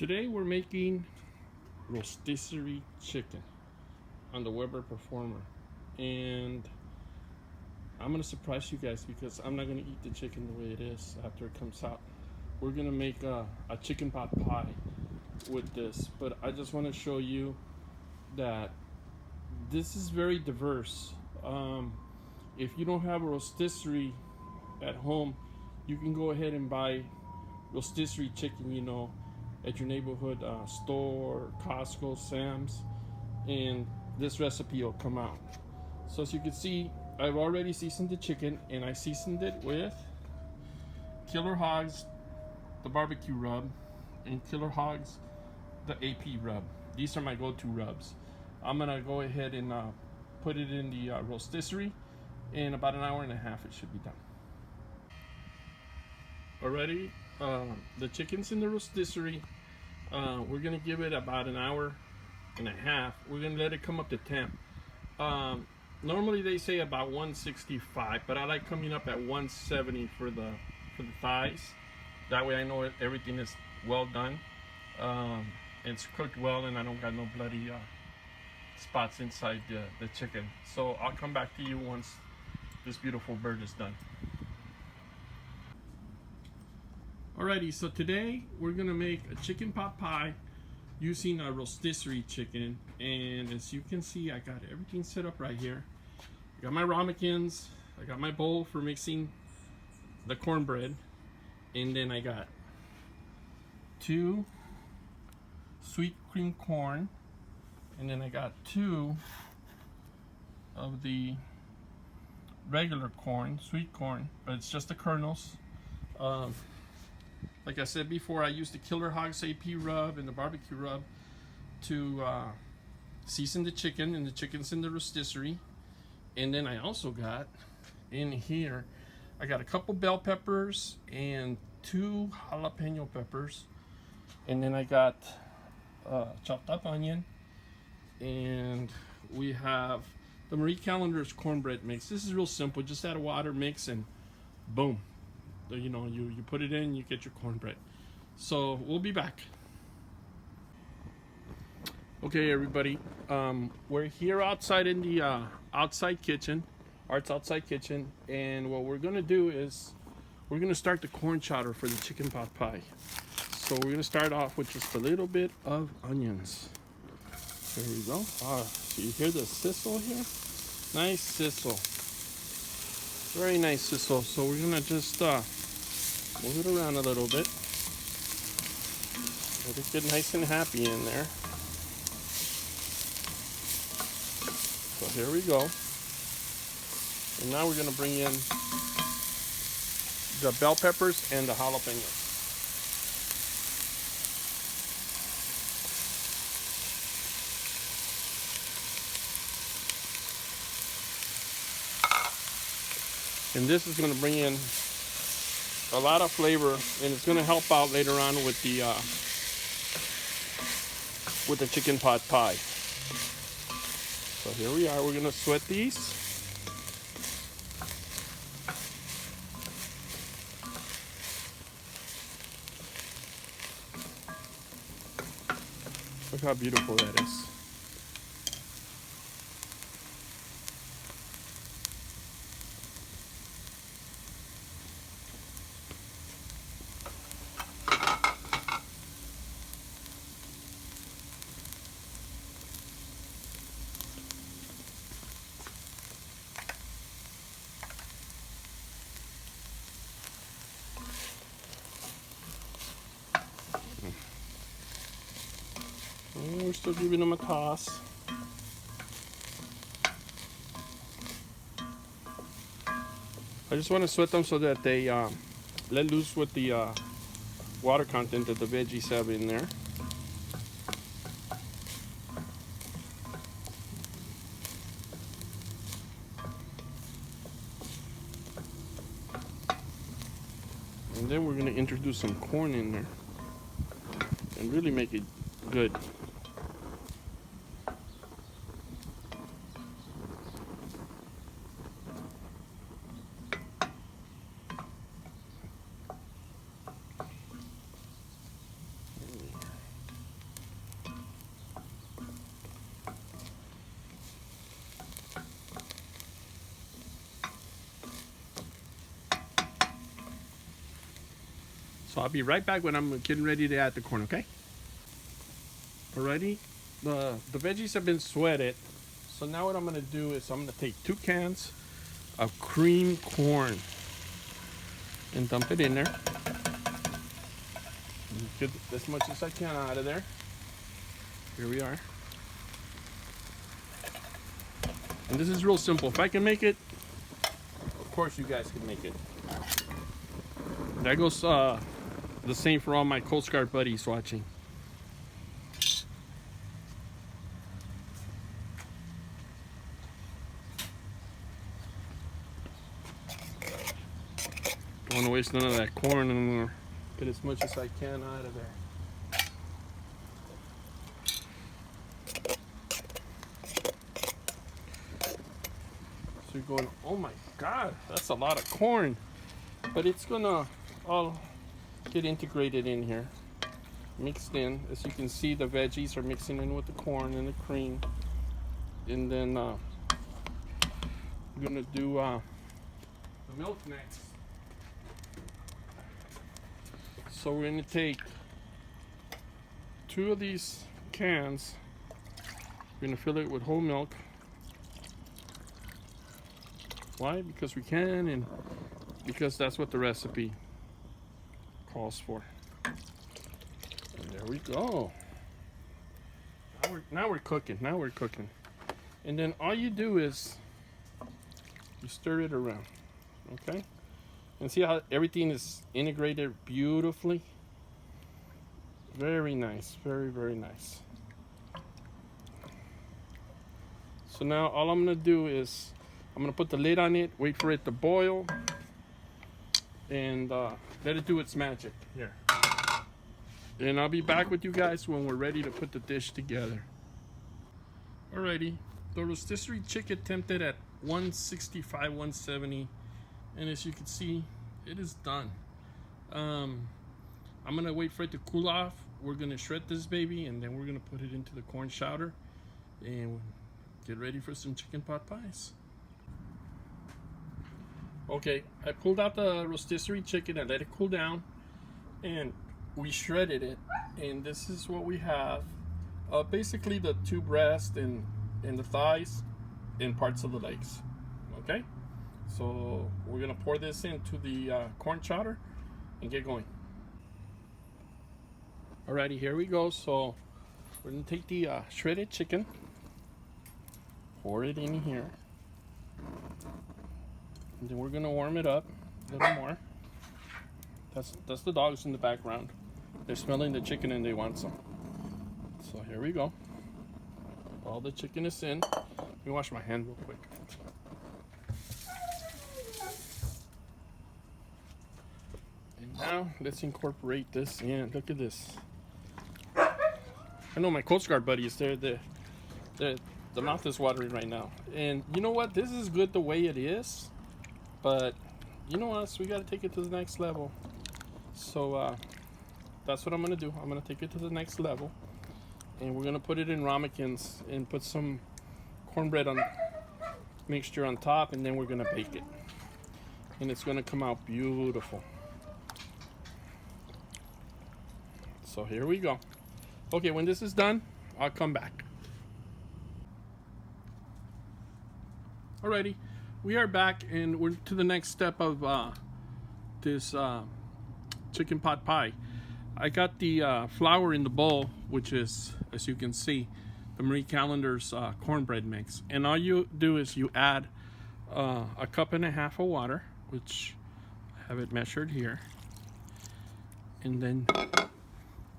Today we're making rotisserie chicken on the Weber Performer, and I'm gonna surprise you guys because I'm not gonna eat the chicken the way it is after it comes out. We're gonna make a chicken pot pie with this, but I just want to show you that this is very diverse. If you don't have a rotisserie at home, you can go ahead and buy rotisserie chicken, at your neighborhood store, Costco, Sam's, and this recipe will come out. So as you can see, I've already seasoned the chicken, and I seasoned it with Killer Hogs, the barbecue rub, and Killer Hogs, the AP rub. These are my go-to rubs. I'm gonna go ahead and put it in the rotisserie. In about an hour and a half, it should be done. Already, the chicken's in the rotisserie. We're gonna give it about an hour and a half. We're gonna let it come up to temp. Normally they say about 165, but I like coming up at 170 for the thighs. That way I know everything is well done. It's cooked well, and I don't got no bloody spots inside the chicken. So I'll come back to you once this beautiful bird is done. Alrighty, so today we're gonna make a chicken pot pie using a rotisserie chicken, and as you can see, I got everything set up right here. I got my ramekins, I got my bowl for mixing the cornbread, and then I got 2 sweet cream corn, and then I got 2 of the regular corn, sweet corn, but it's just the kernels. Like I said before, I used the Killer Hogs AP rub and the barbecue rub to season the chicken, and the chicken's in the rotisserie. And then I also got in here, I got a couple bell peppers and 2 jalapeno peppers, and then I got chopped up onion, and we have the Marie Callender's cornbread mix. This is real simple. Just add a water mix and boom. You put it in, you get your cornbread. So we'll be back. Okay, everybody, we're here outside in the outside kitchen, Art's outside kitchen, and what we're gonna do is we're gonna start the corn chowder for the chicken pot pie. So we're gonna start off with just a little bit of onions. There we go. So you hear the sizzle here? Nice sizzle. Very nice sizzle. So we're gonna just move it around a little bit. Let it get nice and happy in there. So here we go. And now we're gonna bring in the bell peppers and the jalapenos. And this is going to bring in a lot of flavor, and it's going to help out later on with the chicken pot pie. So here we are. We're going to sweat these. Look how beautiful that is. And we're still giving them a toss. I just want to sweat them so that they let loose with the water content that the veggies have in there. And then we're going to introduce some corn in there and really make it good. So I'll be right back when I'm getting ready to add the corn, okay? Alrighty, the veggies have been sweated. So now what I'm gonna do is I'm gonna take 2 cans of cream corn and dump it in there. Get as much as I can out of there. Here we are. And this is real simple. If I can make it, of course you guys can make it. That goes the same for all my Coast Guard buddies watching. Don't want to waste none of that corn, and I'm gonna get as much as I can out of there. So you're going, oh my God, that's a lot of corn. But it's gonna all get integrated in here, mixed in. As you can see, the veggies are mixing in with the corn and the cream. And then we're gonna do the milk next. So we're gonna take 2 of these cans. We're gonna fill it with whole milk. Why? Because we can, and because that's what the recipe calls for. And there we go. Now we're cooking. Now we're cooking. And then all you do is you stir it around. Okay? And see how everything is integrated beautifully? Very nice. Very, very nice. So now all I'm going to do is I'm going to put the lid on it, wait for it to boil, and let it do its magic here. And I'll be back with you guys when we're ready to put the dish together. Alrighty, the rotisserie chicken tempted at 165, 170, and as you can see, it is done. I'm gonna wait for it to cool off. We're gonna shred this baby, and then we're gonna put it into the corn chowder and get ready for some chicken pot pies. Okay, I pulled out the rotisserie chicken and let it cool down, and we shredded it, and this is what we have. Basically the 2 breasts and the thighs and parts of the legs. Okay, so we're gonna pour this into the corn chowder and get going. Alrighty, here we go. So we're gonna take the shredded chicken, pour it in here. And then we're gonna warm it up a little more. That's the dogs in the background. They're smelling the chicken and they want some. So here we go. All the chicken is in. Let me wash my hand real quick. And now let's incorporate this in. Look at this. I know my Coast Guard buddies, the mouth is watering right now. And you know what? This is good the way it is. But you know us, we got to take it to the next level. So that's what I'm going to do. I'm going to take it to the next level. And we're going to put it in ramekins and put some cornbread on mixture on top. And then we're going to bake it. And it's going to come out beautiful. So here we go. Okay, when this is done, I'll come back. Alrighty. We are back, and we're to the next step of this chicken pot pie. I got the flour in the bowl, which is, as you can see, the Marie Callender's cornbread mix. And all you do is you add 1.5 cups of water, which I have it measured here. And then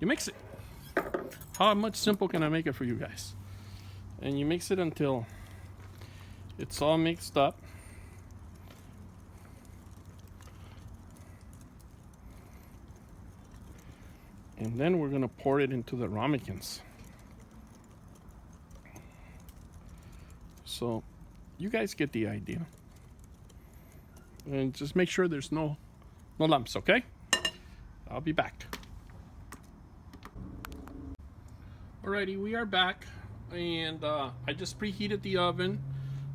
you mix it. How much simple can I make it for you guys? And you mix it until it's all mixed up. And then we're going to pour it into the ramekins. So you guys get the idea. And just make sure there's no lumps, okay? I'll be back. Alrighty, we are back. And I just preheated the oven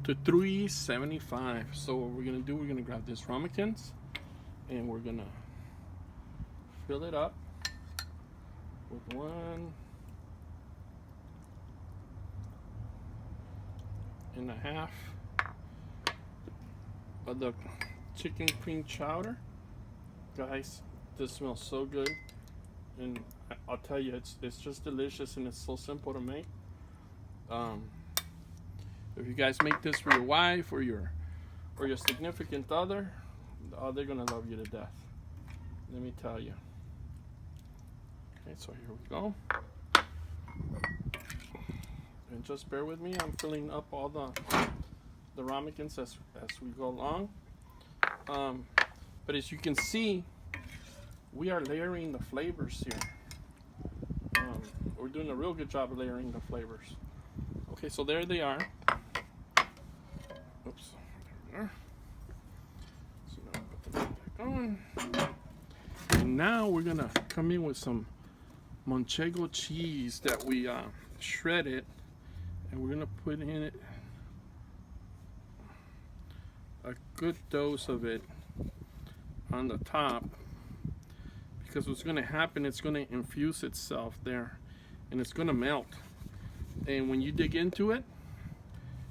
to 375. So what we're going to do, we're going to grab this ramekins. And we're going to fill it up with 1.5 of the chicken cream chowder. Guys, this smells so good, and I'll tell you, it's just delicious, and it's so simple to make. If you guys make this for your wife or your significant other, oh, they're gonna love you to death. Let me tell you. Okay, so here we go. And just bear with me. I'm filling up all the ramekins as we go along. But as you can see, we are layering the flavors here. We're doing a real good job of layering the flavors. Okay, so there they are. Oops, there we are. So now put them back on. And now we're gonna come in with some Manchego cheese that we shredded, and we're gonna put in it a good dose of it on the top, because what's going to happen, it's going to infuse itself there and it's going to melt, and when you dig into it,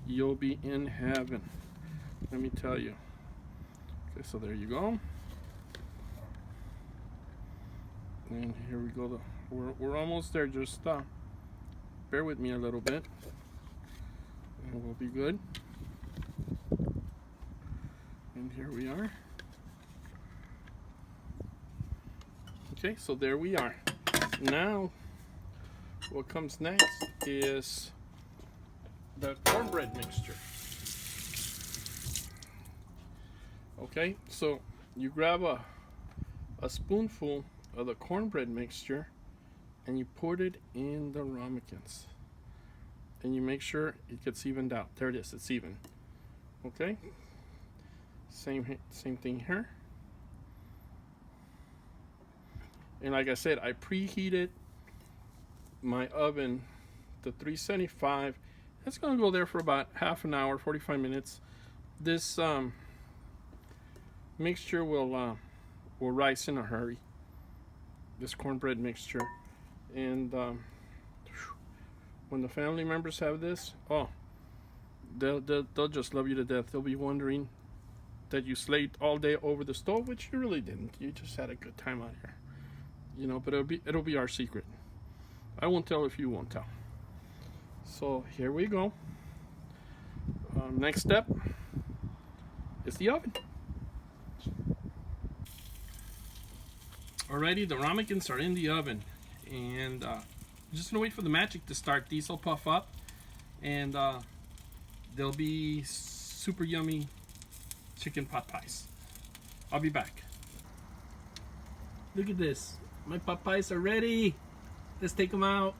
you'll be in heaven, let me tell you. Okay, so there you go, and here we go. We're almost there. Just bear with me a little bit and we'll be good. And here we are. Okay, so there we are. Now what comes next is the cornbread mixture. Okay, so you grab a spoonful of the cornbread mixture and you pour it in the ramekins, and you make sure it gets evened out. There it is, it's even. Okay, same thing here. And like I said, I preheated my oven to 375. It's gonna go there for about half an hour, 45 minutes. This mixture will rise in a hurry, this cornbread mixture. And when the family members have this, oh, they'll just love you to death. They'll be wondering that you slaved all day over the stove, which you really didn't. You just had a good time out here, you know. But it'll be our secret. I won't tell if you won't tell. So here we go. Next step is the oven. Alrighty, the ramekins are in the oven, and I'm just gonna wait for the magic to start. These will puff up, and they'll be super yummy chicken pot pies. I'll be back. Look at this. My pot pies are ready. Let's take them out.